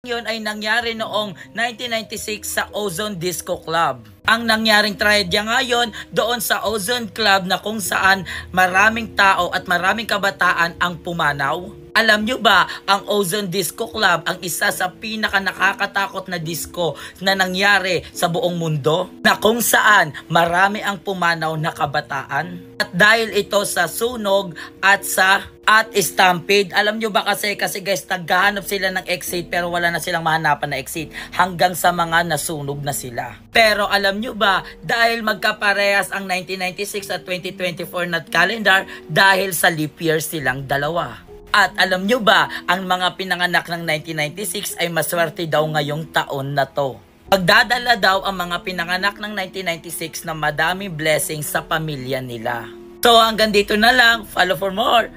Yun ay nangyari noong 1996 sa Ozone Disco Club. Ang nangyaring trahedya ngayon doon sa Ozone Club na kung saan maraming tao at maraming kabataan ang pumanaw. Alam nyo ba, ang Ozone Disco Club ang isa sa pinaka nakakatakot na disco na nangyari sa buong mundo, na kung saan marami ang pumanaw na kabataan. At dahil ito sa sunog at stampede, alam nyo ba kasi guys, naghahanap sila ng exit pero wala na silang mahanapan na exit hanggang sa mga nasunog na sila. Pero alam nyo ba, dahil magkaparehas ang 1996 at 2024 na calendar dahil sa leap year silang dalawa. At alam nyo ba, ang mga pinanganak ng 1996 ay maswerte daw ngayong taon na to. Magdadala daw ang mga pinanganak ng 1996 na madaming blessings sa pamilya nila. So hanggang dito na lang, follow for more.